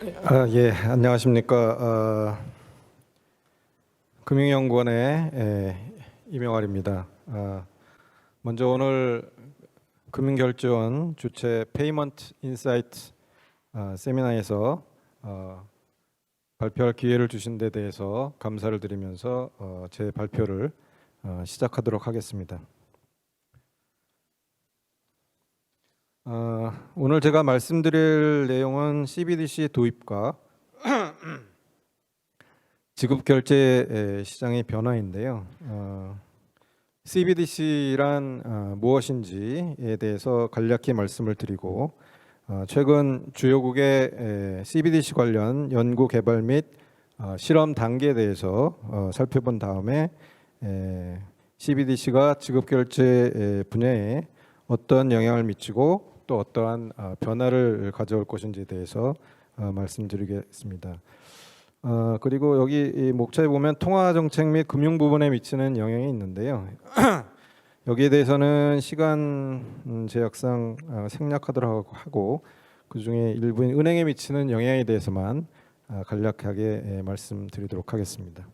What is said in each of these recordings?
예, 안녕하십니까. 금융연구원의 이명환입니다. 먼저 오늘 금융결제원 주최 페이먼트 인사이트 세미나에서 발표할 기회를 주신 데 대해서 감사를 드리면서 제 발표를 시작하도록 하겠습니다. 오늘 제가 말씀드릴 내용은 CBDC 도입과 지급결제 시장의 변화인데요. CBDC란 무엇인지에 대해서 간략히 말씀을 드리고 최근 주요국의 CBDC 관련 연구 개발 및 실험 단계에 대해서 살펴본 다음에 CBDC가 지급결제 분야에 어떤 영향을 미치고 또 어떠한 변화를 가져올 것인지에 대해서 말씀드리겠습니다. 그리고 여기 이 목차에 보면 통화 정책 및 금융 부분에 미치는 영향이 있는데요. 여기에 대해서는 시간 제약상 생략하도록 하고 그 중에 일부인 은행에 미치는 영향에 대해서만 간략하게 말씀드리도록 하겠습니다.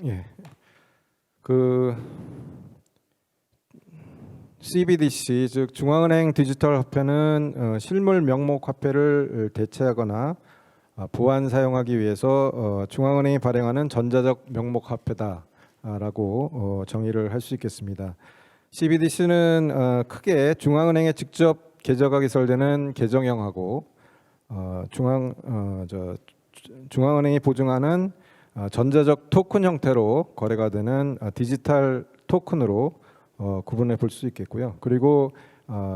예, 그 CBDC 즉 중앙은행 디지털 화폐는 실물 명목 화폐를 대체하거나 보안 사용하기 위해서 중앙은행이 발행하는 전자적 명목 화폐다라고 정의를 할 수 있겠습니다. CBDC는 크게 중앙은행에 직접 계좌가 개설되는 계정형하고 중앙은행이 보증하는 전자적 토큰 형태로 거래가 되는 디지털 토큰으로 구분해 볼 수 있겠고요. 그리고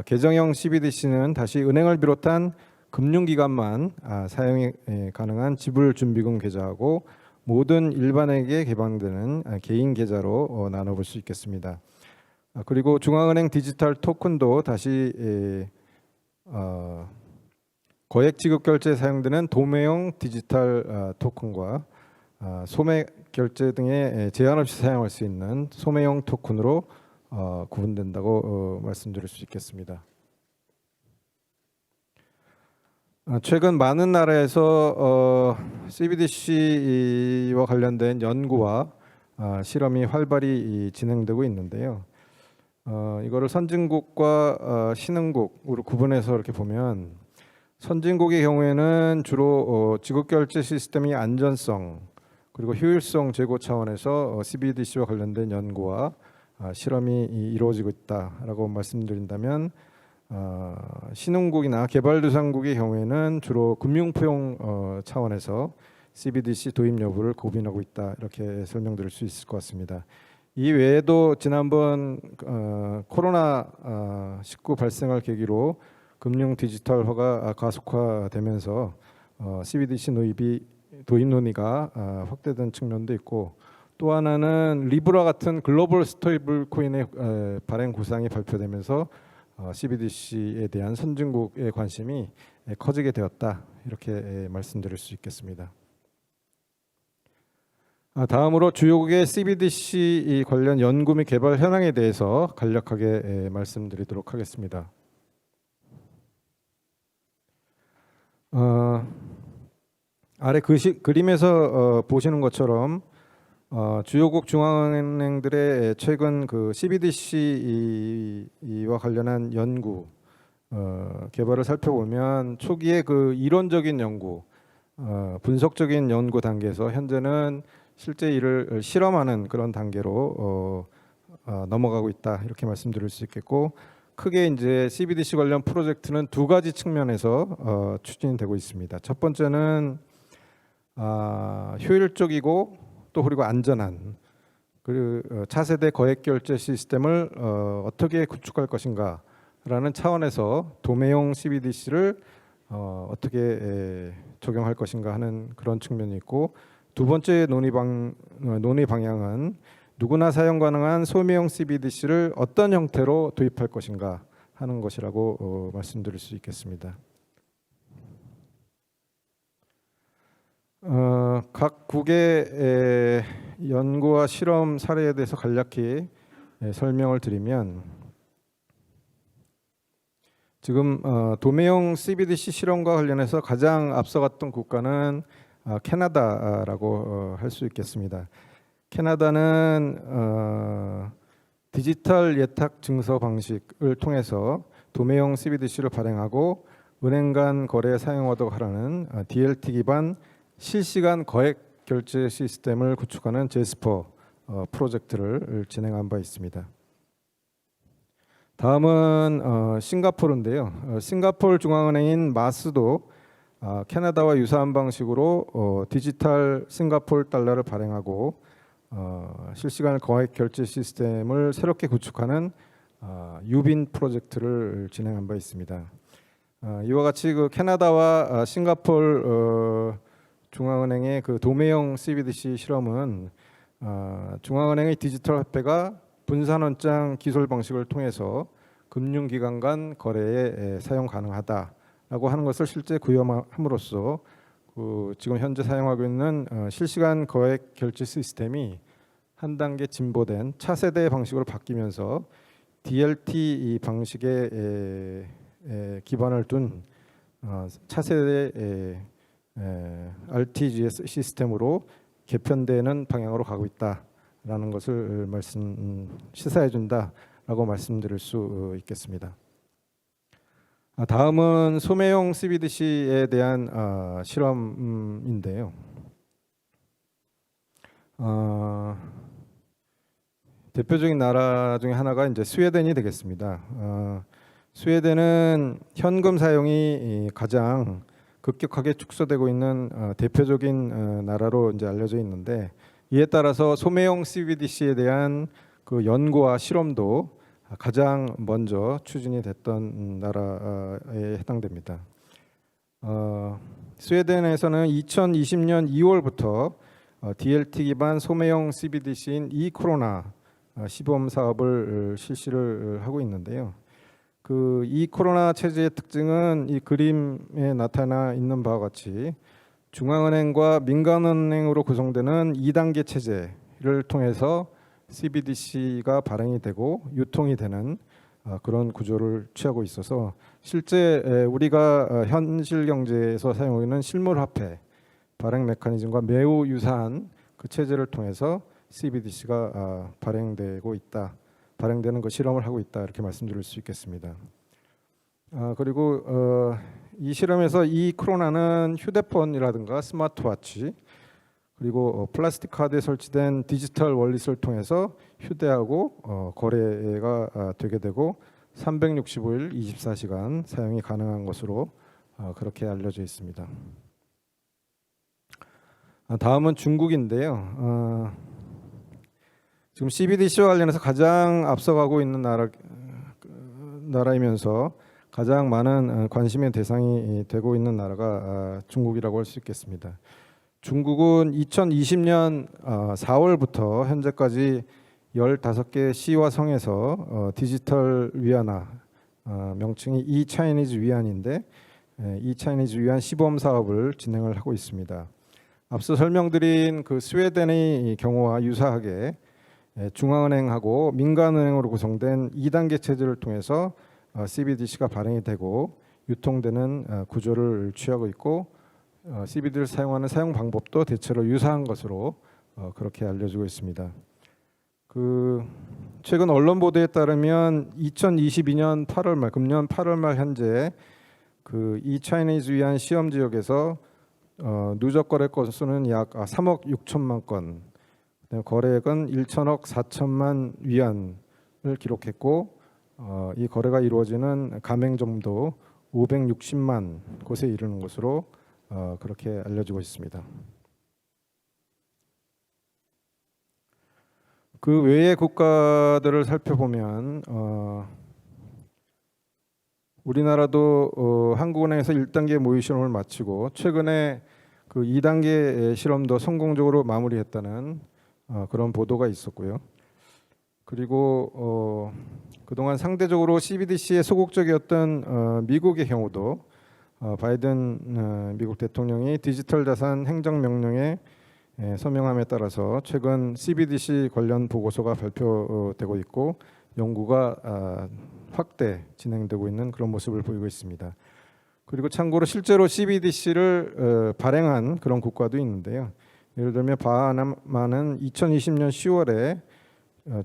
계정형 CBDC는 다시 은행을 비롯한 금융기관만 사용이 가능한 지불준비금 계좌하고 모든 일반에게 개방되는 개인 계좌로 나눠볼 수 있겠습니다. 그리고 중앙은행 디지털 토큰도 다시 거액 지급 결제에 사용되는 도매형 디지털 토큰과 소매 결제 등에 제한 없이 사용할 수 있는 소매형 토큰으로 구분된다고 말씀드릴 수 있겠습니다. 최근 많은 나라에서 CBDC와 관련된 연구와 실험이 활발히 진행되고 있는데요. 이거를 선진국과 신흥국으로 구분해서 이렇게 보면 선진국의 경우에는 주로 지급결제 시스템의 안전성 그리고 효율성 제고 차원에서 CBDC와 관련된 연구와 실험이 이루어지고 있다라고 말씀드린다면 신흥국이나 개발도상국의 경우에는 주로 금융포용 차원에서 CBDC 도입 여부를 고민하고 있다 이렇게 설명드릴 수 있을 것 같습니다. 이 외에도 지난번 코로나19 발생을 계기로 금융 디지털화가 가속화되면서 CBDC 도입 논의가 확대된 측면도 있고 또 하나는 리브라 같은 글로벌 스테이블 코인의 발행 구상이 발표되면서 CBDC에 대한 선진국의 관심이 커지게 되었다 이렇게 말씀드릴 수 있겠습니다. 다음으로 주요국의 CBDC 관련 연구 및 개발 현황에 대해서 간략하게 말씀드리도록 하겠습니다. 아래 그림에서 보시는 것처럼 주요국 중앙은행들의 최근 그 CBDC와 관련한 연구 개발을 살펴보면 초기에 그 이론적인 연구, 분석적인 연구 단계에서 현재는 실제 이를 실험하는 그런 단계로 넘어가고 있다 이렇게 말씀드릴 수 있겠고 크게 이제 CBDC 관련 프로젝트는 두 가지 측면에서 추진되고 있습니다. 첫 번째는 효율적이고 또 그리고 안전한 그리고 차세대 거액 결제 시스템을 어떻게 구축할 것인가라는 차원에서 도매형 CBDC를 어떻게 적용할 것인가 하는 그런 측면이 있고 두 번째 논의 방향은 누구나 사용 가능한 소매형 CBDC를 어떤 형태로 도입할 것인가 하는 것이라고 말씀드릴 수 있겠습니다. 각국의 연구와 실험 사례에 대해서 간략히 설명을 드리면, 지금 도매형 CBDC 실험과 관련해서 가장 앞서갔던 국가는 캐나다라고 할 수 있겠습니다. 캐나다는 디지털 예탁 증서 방식을 통해서 도매형 CBDC를 발행하고 은행 간 거래에 사용하도록 하라는 DLT 기반 실시간 거액 결제 시스템을 구축하는 제스퍼 프로젝트를 진행한 바 있습니다. 다음은 싱가포르인데요. 싱가포르 중앙은행인 마스도 캐나다와 유사한 방식으로 디지털 싱가포르 달러를 발행하고 실시간 거액 결제 시스템을 새롭게 구축하는 유빈 프로젝트를 진행한 바 있습니다. 이와 같이 그 캐나다와 싱가포르 중앙은행의 그 도매형 CBDC 실험은 중앙은행의 디지털 화폐가 분산원장 기술 방식을 통해서 금융기관 간 거래에 사용 가능하다라고 하는 것을 실제 구현함으로써 지금 현재 사용하고 있는 실시간 거액 결제 시스템이 한 단계 진보된 차세대 방식으로 바뀌면서 DLT 방식에 기반을 둔 차세대 RTGS 시스템으로 개편되는 방향으로 가고 있다라는 것을 시사해 준다라고 말씀드릴 수 있겠습니다. 다음은 소매형 CBDC에 대한 실험인데요. 대표적인 나라 중에 하나가 이제 스웨덴이 되겠습니다. 스웨덴은 현금 사용이 가장 급격하게 축소되고 있는 대표적인 나라로 이제 알려져 있는데, 이에 따라서 소매형 CBDC에 대한 그 연구와 실험도 가장 먼저 추진이 됐던 나라에 해당됩니다. 스웨덴에서는 2020년 2월부터 DLT 기반 소매형 CBDC인 이코로나 시범 사업을 실시를 하고 있는데요. 그 이코로나 체제의 특징은 이 그림에 나타나 있는 바와 같이 중앙은행과 민간은행으로 구성되는 2단계 체제를 통해서 CBDC가 발행이 되고 유통이 되는 그런 구조를 취하고 있어서 실제 우리가 현실 경제에서 사용하고 있는 실물 화폐 발행 메커니즘과 매우 유사한 그 체제를 통해서 CBDC가 발행되는 그 실험을 하고 있다, 이렇게 말씀드릴 수 있겠습니다. 그리고 이 실험에서 이 코로나는 휴대폰이라든가 스마트워치 그리고 플라스틱 카드에 설치된 디지털 월릿을 통해서 휴대하고 거래가 되게 되고 365일 24시간 사용이 가능한 것으로 그렇게 알려져 있습니다. 다음은 중국인데요. 지금 CBDC와 관련해서 가장 앞서가고 있는 나라이면서 가장 많은 관심의 대상이 되고 있는 나라가 중국이라고 할 수 있겠습니다. 중국은 2020년 4월부터 현재까지 15개 시와 성에서 디지털 위안화, 명칭이 이차이니즈 위안인데 이차이니즈 위안 시범 사업을 진행을 하고 있습니다. 앞서 설명드린 그 스웨덴의 경우와 유사하게 중앙은행하고 민간은행으로 구성된 2단계 체제를 통해서 CBDC가 발행이 되고 유통되는 구조를 취하고 있고, CBD를 사용하는 사용 방법도 대체로 유사한 것으로 그렇게 알려지고 있습니다. 최근 언론 보도에 따르면 2022년 8월 말, 금년 8월 말 현재 그 이차이니즈 위안 시험 지역에서 누적 거래 건수는 약 3억 6천만 건, 거래액은 1천억 4천만 위안을 기록했고, 이 거래가 이루어지는 가맹점도 560만 곳에 이르는 것으로 그렇게 알려지고 있습니다. 그 외의 국가들을 살펴보면 우리나라도 한국은행에서 1단계 모의 실험을 마치고 최근에 그 2단계 실험도 성공적으로 마무리했다는 그런 보도가 있었고요. 그리고 그동안 상대적으로 CBDC에 소극적이었던 미국의 경우도 바이든 미국 대통령이 디지털 자산 행정명령에 서명함에 따라서 최근 CBDC 관련 보고서가 발표되고 있고 연구가 확대 진행되고 있는 그런 모습을 보이고 있습니다. 그리고 참고로 실제로 CBDC를 발행한 그런 국가도 있는데요. 예를 들면 바하마는 2020년 10월에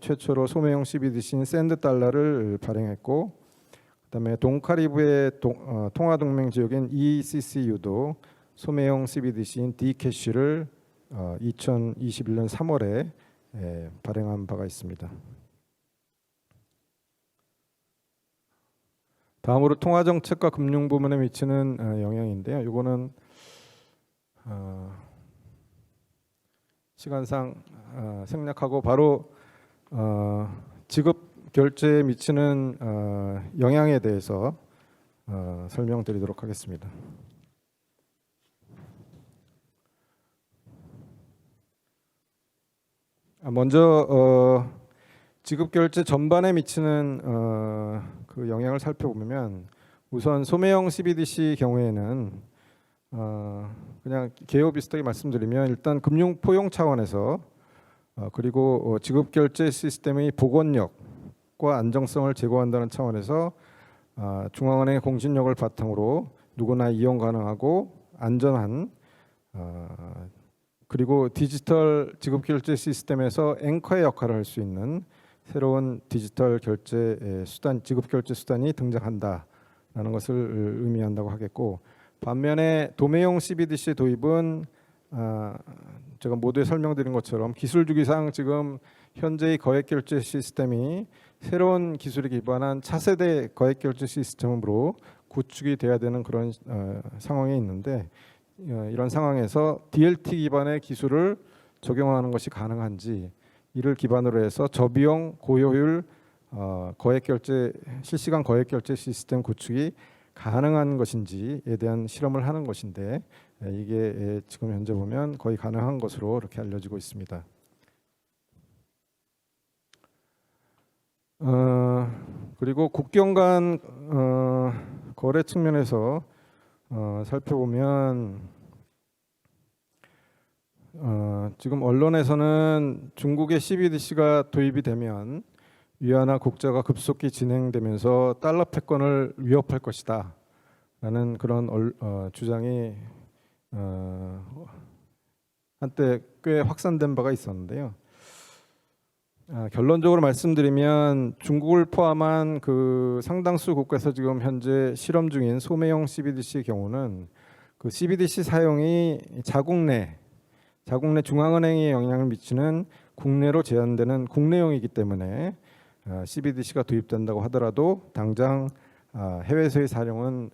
최초로 소매형 CBDC인 샌드 달러를 발행했고, 그다음에 동카리브의 통화동맹 지역인 ECCU도 소매형 CBDC인 D캐시를 2021년 3월에 발행한 바가 있습니다. 다음으로 통화정책과 금융부문에 미치는 영향인데요. 이거는 시간상 생략하고 바로 지급 결제에 미치는 영향에 대해서 설명드리도록 하겠습니다. 먼저 지급 결제 전반에 미치는 그 영향을 살펴보면 우선 소매형 CBDC 경우에는 그냥 개요 비슷하게 말씀드리면 일단 금융 포용 차원에서 그리고 지급 결제 시스템의 복원력과 안정성을 제고한다는 차원에서 중앙은행의 공신력을 바탕으로 누구나 이용 가능하고 안전한 그리고 디지털 지급 결제 시스템에서 앵커의 역할을 할 수 있는 새로운 디지털 결제 수단, 지급 결제 수단이 등장한다라는 것을 의미한다고 하겠고, 반면에 도매형 CBDC 도입은 제가 모두에 설명드린 것처럼 기술 주기상 지금 현재의 거액 결제 시스템이 새로운 기술에 기반한 차세대 거액 결제 시스템으로 구축이 돼야 되는 그런 상황에 있는데, 이런 상황에서 DLT 기반의 기술을 적용하는 것이 가능한지, 이를 기반으로 해서 저비용 고효율 거액 결제 실시간 거액 결제 시스템 구축이 가능한 것인지에 대한 실험을 하는 것인데, 이게 지금 현재 보면 거의 가능한 것으로 이렇게 알려지고 있습니다. 그리고 국경 간 거래 측면에서 살펴보면 지금 언론에서는 중국의 CBDC가 도입이 되면 위안화 국제가 급속히 진행되면서 달러 패권을 위협할 것이다 라는 그런 주장이 한때 꽤 확산된 바가 있었는데요. 결론적으로 말씀드리면 중국을 포함한 그 상당수 국가에서 지금 현재 실험 중인 소매형 CBDC의 경우는 그 CBDC 사용이 자국 내 중앙은행에 영향을 미치는 국내로 제한되는 국내용이기 때문에 CBDC가 도입된다고 하더라도 당장 해외에서의 사용은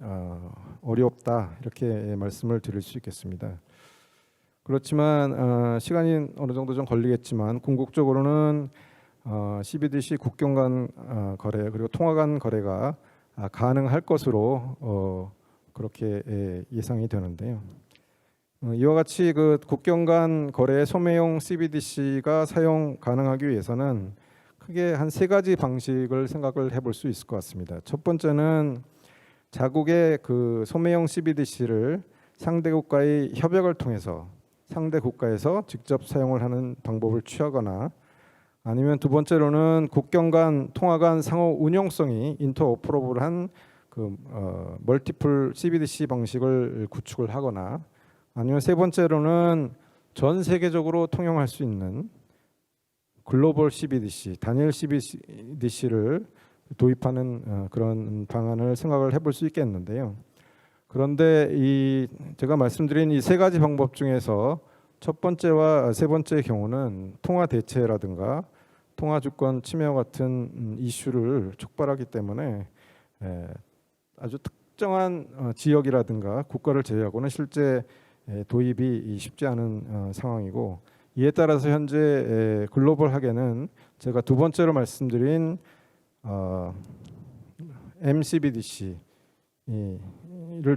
어렵다, 이렇게 말씀을 드릴 수 있겠습니다. 그렇지만 시간이 어느 정도 좀 걸리겠지만 궁극적으로는 CBDC 국경 간 거래 그리고 통화 간 거래가 가능할 것으로 그렇게 예상이 되는데요. 이와 같이 그 국경 간 거래 소매용 CBDC가 사용 가능하기 위해서는 크게 한 세 가지 방식을 생각을 해볼 수 있을 것 같습니다. 첫 번째는 자국의 그 소매용 CBDC를 상대 국가의 협약을 통해서 상대 국가에서 직접 사용을 하는 방법을 취하거나, 아니면 두 번째로는 국경 간 통화 간 상호 운용성이 인터오퍼러블한 그 멀티플 CBDC 방식을 구축을 하거나, 아니면 세 번째로는 전 세계적으로 통용할 수 있는 글로벌 CBDC, 단일 CBDC를 도입하는 그런 방안을 생각을 해볼 수 있겠는데요. 그런데 제가 말씀드린 이 세 가지 방법 중에서 첫 번째와 세 번째의 경우는 통화 대체라든가 통화 주권 침해와 같은 이슈를 촉발하기 때문에 아주 특정한 지역이라든가 국가를 제외하고는 실제 도입이 쉽지 않은 상황이고, 이에 따라서 현재 글로벌하게는 제가 두 번째로 말씀드린 MCBDC를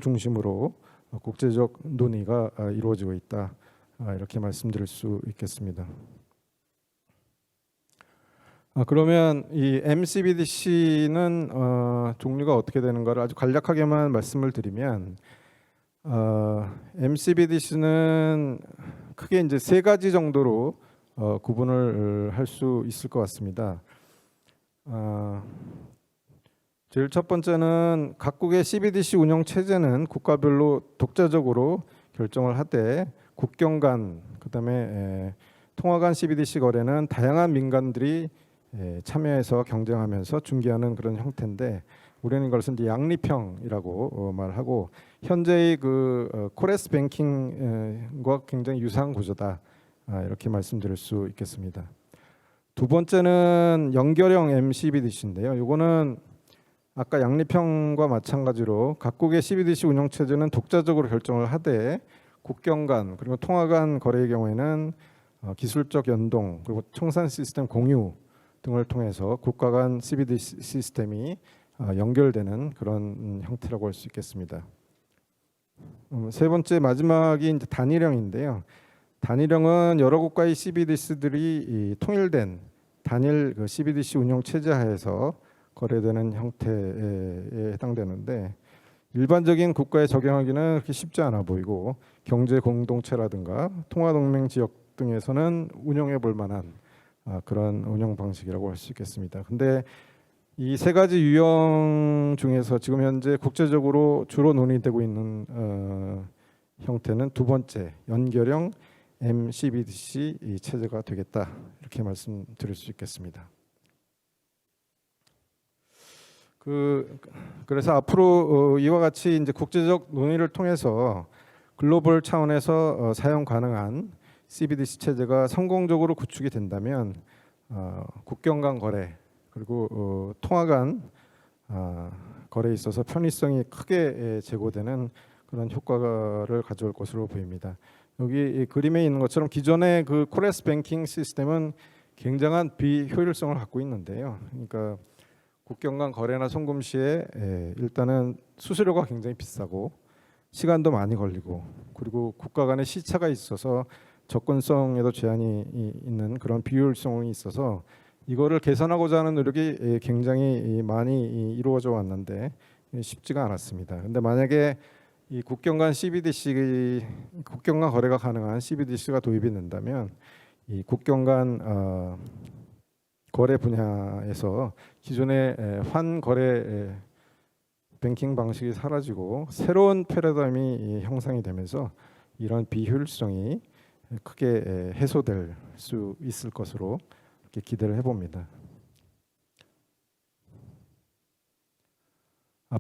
중심으로 국제적 논의가 이루어지고 있다, 이렇게 말씀드릴 수 있겠습니다. 그러면 이 MCBDC는 종류가 어떻게 되는가를 아주 간략하게만 말씀을 드리면 MCBDC는 크게 이제 세 가지 정도로 구분을 할 수 있을 것 같습니다. 제일 첫 번째는 각국의 CBDC 운영 체제는 국가별로 독자적으로 결정을 하되 국경 간 그다음에 통화 간 CBDC 거래는 다양한 민간들이 참여해서 경쟁하면서 중개하는 그런 형태인데 우리는 이것을 이제 양립형이라고 말하고 현재의 그 코레스 뱅킹과 굉장히 유사한 구조다 이렇게 말씀드릴 수 있겠습니다. 두 번째는 연결형 MCBDC인데요. 이거는 아까 양립형과 마찬가지로 각국의 CBDC 운영 체제는 독자적으로 결정을 하되 국경 간 그리고 통화 간 거래의 경우에는 기술적 연동 그리고 청산 시스템 공유 등을 통해서 국가 간 CBDC 시스템이 연결되는 그런 형태라고 할 수 있겠습니다. 세 번째 마지막이 이제 단일형인데요. 단일형은 여러 국가의 CBDC들이 통일된 단일 그 CBDC 운영 체제 하에서 거래되는 형태에 해당되는데 일반적인 국가에 적용하기는 그렇게 쉽지 않아 보이고 경제 공동체라든가 통화 동맹 지역 등에서는 운영해 볼 만한 그런 운영 방식이라고 할 수 있겠습니다. 근데 이 세 가지 유형 중에서 지금 현재 국제적으로 주로 논의되고 있는 형태는 두 번째 연결형 MCBDC 이 체제가 되겠다 이렇게 말씀드릴 수 있겠습니다. 그래서 앞으로 이와 같이 이제 국제적 논의를 통해서 글로벌 차원에서 사용 가능한 CBDC 체제가 성공적으로 구축이 된다면 국경 간 거래 그리고 통화 간 거래에 있어서 편의성이 크게 제고되는 그런 효과를 가져올 것으로 보입니다. 여기 이 그림에 있는 것처럼 기존의 그 코레스 뱅킹 시스템은 굉장한 비효율성을 갖고 있는데요. 그러니까 국경 간 거래나 송금 시에 일단은 수수료가 굉장히 비싸고 시간도 많이 걸리고 그리고 국가 간의 시차가 있어서 접근성에도 제한이 있는 그런 비효율성이 있어서 이거를 개선하고자 하는 노력이 굉장히 많이 이루어져 왔는데 쉽지가 않았습니다. 근데 만약에 이 국경 간 CBDC 국경 간 거래가 가능한 CBDC가 도입이 된다면 이 국경 간 거래 분야에서 기존의 환거래 뱅킹 방식이 사라지고 새로운 패러다임이 형성이 되면서 이런 비효율성이 크게 해소될 수 있을 것으로 이렇게 기대를 해봅니다.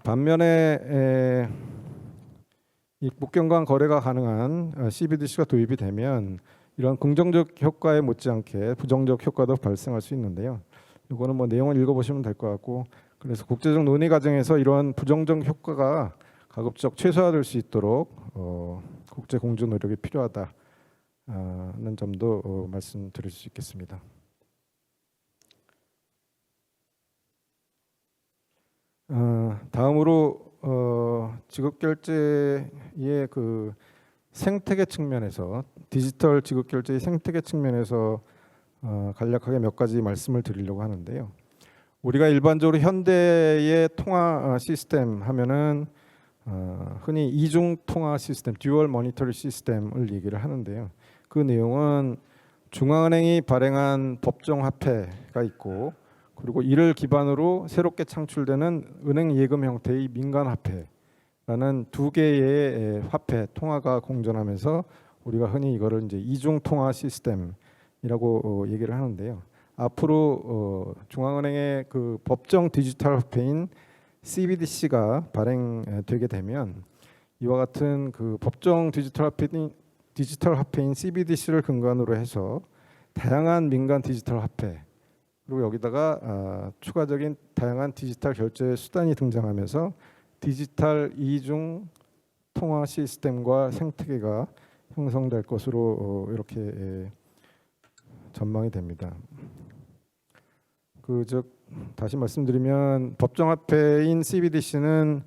반면에 이 국경 간 거래가 가능한 CBDC가 도입이 되면 이런 긍정적 효과에 못지않게 부정적 효과도 발생할 수 있는데요. 이거는 뭐 내용을 읽어보시면 될 것 같고 그래서 국제적 논의 과정에서 이러한 부정적 효과가 가급적 최소화될 수 있도록 국제 공조 노력이 필요하다는 점도 말씀드릴 수 있겠습니다. 다음으로 지급결제의 그 생태계 측면에서 디지털 지급결제의 생태계 측면에서 간략하게 몇 가지 말씀을 드리려고 하는데요. 우리가 일반적으로 현대의 통화 시스템 하면은 흔히 이중 통화 시스템, 듀얼 모니터리 시스템을 얘기를 하는데요. 그 내용은 중앙은행이 발행한 법정 화폐가 있고 그리고 이를 기반으로 새롭게 창출되는 은행 예금 형태의 민간 화폐라는 두 개의 화폐 통화가 공존하면서 우리가 흔히 이거를 이제 이중 통화 시스템이라고 얘기를 하는데요. 앞으로 중앙은행의 그 법정 디지털 화폐인 CBDC가 발행되게 되면 이와 같은 그 법정 디지털 화폐인 CBDC를 근간으로 해서 다양한 민간 디지털 화폐 그리고 여기다가 추가적인 다양한 디지털 결제 수단이 등장하면서 디지털 이중 통화 시스템과 생태계가 형성될 것으로 이렇게 전망이 됩니다. 즉 다시 말씀드리면 법정화폐인 CBDC는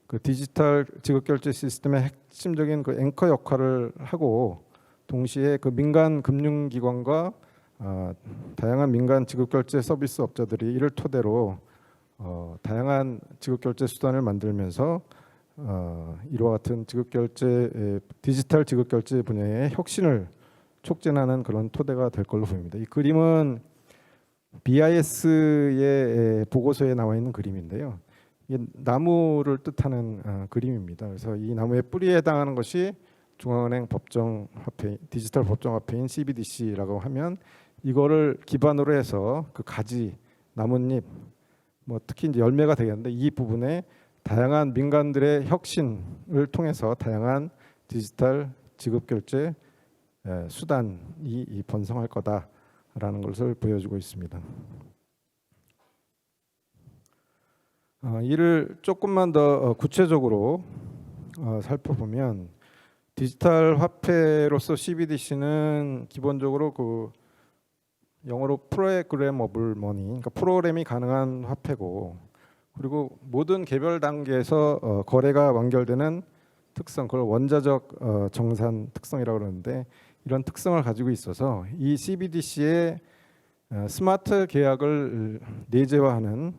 그 디지털 지급결제 시스템의 핵심적인 그 앵커 역할을 하고 동시에 그 민간 금융기관과 다양한 민간 지급결제 서비스 업자들이 이를 토대로 다양한 지급결제 수단을 만들면서 이와 같은 디지털 지급결제 분야의 혁신을 촉진하는 그런 토대가 될 걸로 보입니다. 이 그림은 BIS의 보고서에 나와 있는 그림인데요. 이게 나무를 뜻하는 그림입니다. 그래서 이 나무의 뿌리에 해당하는 것이 중앙은행 법정화폐, 디지털 법정화폐인 CBDC라고 하면 이거를 기반으로 해서 그 가지, 나뭇잎, 뭐 특히 이제 열매가 되겠는데 이 부분에 다양한 민간들의 혁신을 통해서 다양한 디지털 지급결제 수단이 번성할 거다라는 것을 보여주고 있습니다. 이를 조금만 더 구체적으로 살펴보면 디지털 화폐로서 CBDC는 기본적으로 그 영어로 프로그래머블 머니, 그러니까 프로그램이 가능한 화폐고, 그리고 모든 개별 단계에서 거래가 완결되는 특성, 그걸 원자적 정산 특성이라고 그러는데 이런 특성을 가지고 있어서 이 CBDC의 스마트 계약을 내재화하는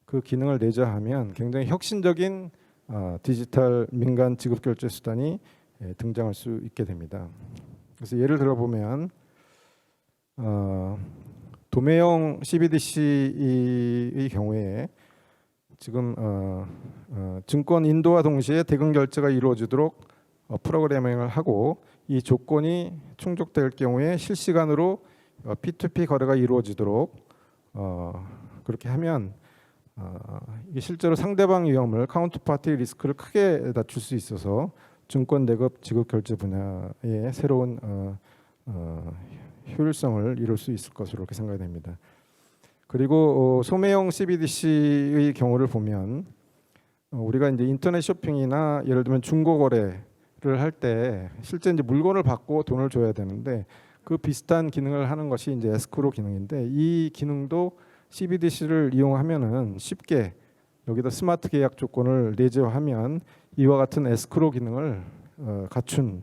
그 기능을 내재화하면 굉장히 혁신적인 디지털 민간 지급결제 수단이 등장할 수 있게 됩니다. 그래서 예를 들어보면 도매형 CBDC의 경우에 지금 증권 인도와 동시에 대금 결제가 이루어지도록 프로그래밍을 하고 이 조건이 충족될 경우에 실시간으로 P2P 거래가 이루어지도록 그렇게 하면 이게 실제로 상대방 위험을 카운터파티 리스크를 크게 낮출 수 있어서 증권 대금 지급 결제 분야의 새로운 효율성을 이룰 수 있을 것으로 그렇게 생각이 됩니다. 그리고 소매형 CBDC의 경우를 보면 우리가 이제 인터넷 쇼핑이나 예를 들면 중고 거래를 할 때 실제 이제 물건을 받고 돈을 줘야 되는데 그 비슷한 기능을 하는 것이 이제 에스크로 기능인데 이 기능도 CBDC를 이용하면은 쉽게 여기다 스마트 계약 조건을 내재화하면 이와 같은 에스크로 기능을 갖춘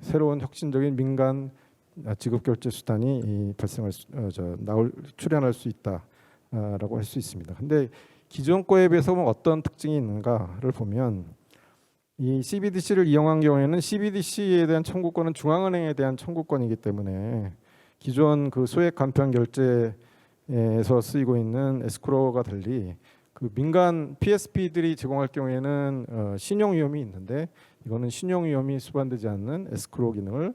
새로운 혁신적인 민간 지급 결제 수단이 출현할 수 있다라고 할 수 있습니다. 근데 기존 거에 비해서 어떤 특징이 있는가를 보면 이 CBDC를 이용한 경우에는 CBDC에 대한 청구권은 중앙은행에 대한 청구권이기 때문에 기존 그 소액 간편 결제에서 쓰이고 있는 에스크로가 달리 그 민간 PSP들이 제공할 경우에는 신용 위험이 있는데 이거는 신용 위험이 수반되지 않는 에스크로 기능을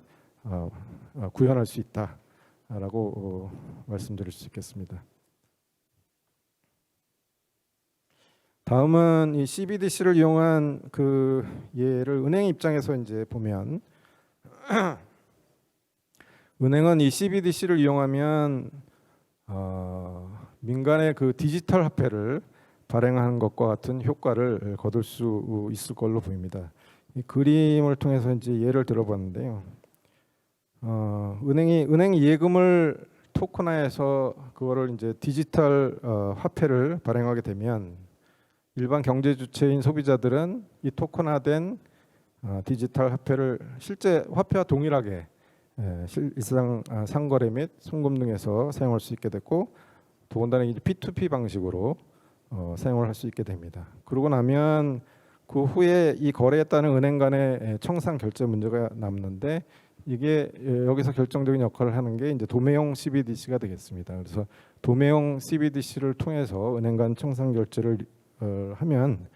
구현할 수 있다라고 말씀드릴 수 있겠습니다. 다음은 이 CBDC를 이용한 그 예를 은행 입장에서 이제 보면 은행은 이 CBDC를 이용하면 민간의 그 디지털 화폐를 발행하는 것과 같은 효과를 거둘 수 있을 걸로 보입니다. 이 그림을 통해서 이제 예를 들어봤는데요. 은행 예금을 토큰화해서 그거를 이제 디지털 화폐를 발행하게 되면 일반 경제 주체인 소비자들은 이 토큰화된 디지털 화폐를 실제 화폐와 동일하게 일상 상거래 및 송금 등에서 사용할 수 있게 됐고 더군다나 이제 P2P 방식으로 사용을 할 수 있게 됩니다. 그러고 나면 그 후에 이 거래에 따른 은행 간의 청산 결제 문제가 남는데 이게 여기서 결정적인 역할을 하는 게 이제 도매형 CBDC가 되겠습니다. 그래서 도매형 CBDC를 통해서 은행 간 청산 결제를 하면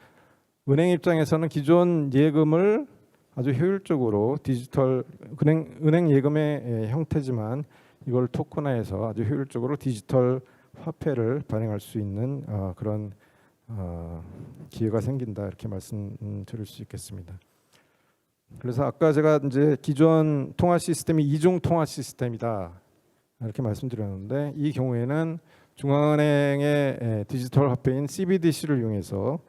은행 입장에서는 기존 예금을 아주 효율적으로 디지털 은행 예금의 형태지만 이걸 토큰화해서 아주 효율적으로 디지털 화폐를 발행할 수 있는 그런 기회가 생긴다 이렇게 말씀드릴 수 있겠습니다. 그래서 아까 제가 이제 기존 통화 시스템이 이중 통화 시스템이다 이렇게 말씀드렸는데 이 경우에는 중앙은행의 디지털 화폐인 CBDC를 이용해서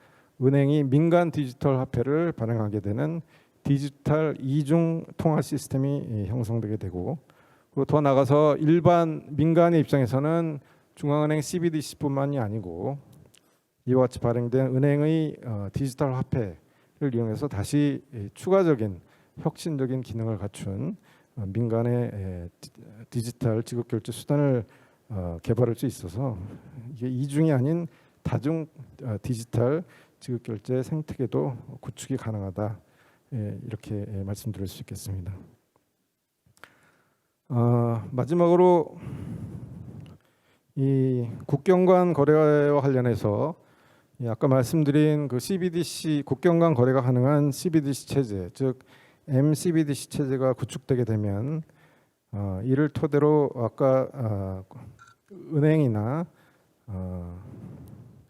은행이 민간 디지털 화폐를 발행하게 되는 디지털 이중 통화 시스템이 형성되게 되고 그리고 더 나아가서 일반 민간의 입장에서는 중앙은행 CBDC뿐만이 아니고 이와 같이 발행된 은행의 디지털 화폐를 이용해서 다시 추가적인 혁신적인 기능을 갖춘 민간의 디지털 지급 결제 수단을 개발할 수 있어서 이게 이중이 아닌 다중 디지털 지급 결제 생태계도 구축이 가능하다. 이렇게 말씀드릴 수 있겠습니다. 마지막으로 이 국경 간 거래와 관련해서 아까 말씀드린 그 CBDC 국경 간 거래가 가능한 CBDC 체제, 즉 MCBDC 체제가 구축되게 되면 이를 토대로 아까 은행이나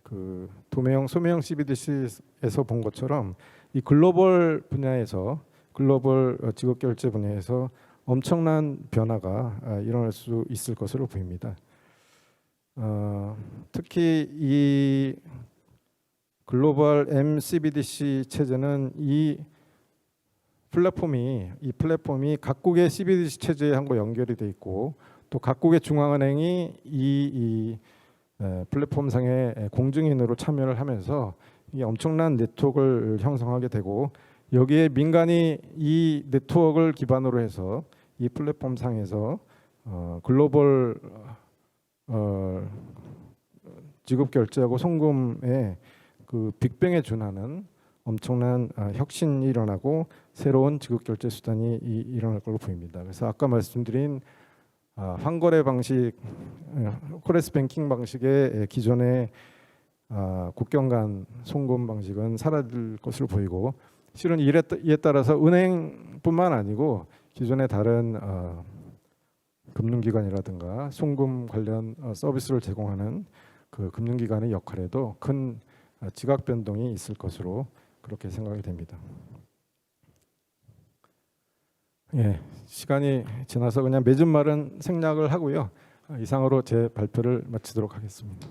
그 도매형 소매형 CBDC에서 본 것처럼 이 글로벌 분야에서 글로벌 지급 결제 분야에서 엄청난 변화가 일어날 수 있을 것으로 보입니다. 특히 이 글로벌 MCBDC 체제는 이 플랫폼이 각국의 CBDC 체제하고 연결이 돼 있고 또 각국의 중앙은행이 이 플랫폼상의 공증인으로 참여를 하면서 이 엄청난 네트워크를 형성하게 되고 여기에 민간이 이 네트워크를 기반으로 해서 이 플랫폼상에서 글로벌 지급 결제하고 송금의 그 빅뱅에 준하는 엄청난 혁신이 일어나고 새로운 지급 결제 수단이 일어날 걸로 보입니다. 그래서 아까 말씀드린 환거래 방식, 코레스 뱅킹 방식의 기존의 국경 간 송금 방식은 사라질 것으로 보이고 실은 이에 따라서 은행뿐만 아니고 기존의 다른 금융기관이라든가 송금 관련 서비스를 제공하는 그 금융기관의 역할에도 큰 지각 변동이 있을 것으로 그렇게 생각이 됩니다. 시간이 지나서 그냥 맺은 말은 생략을 하고요. 이상으로 제 발표를 마치도록 하겠습니다.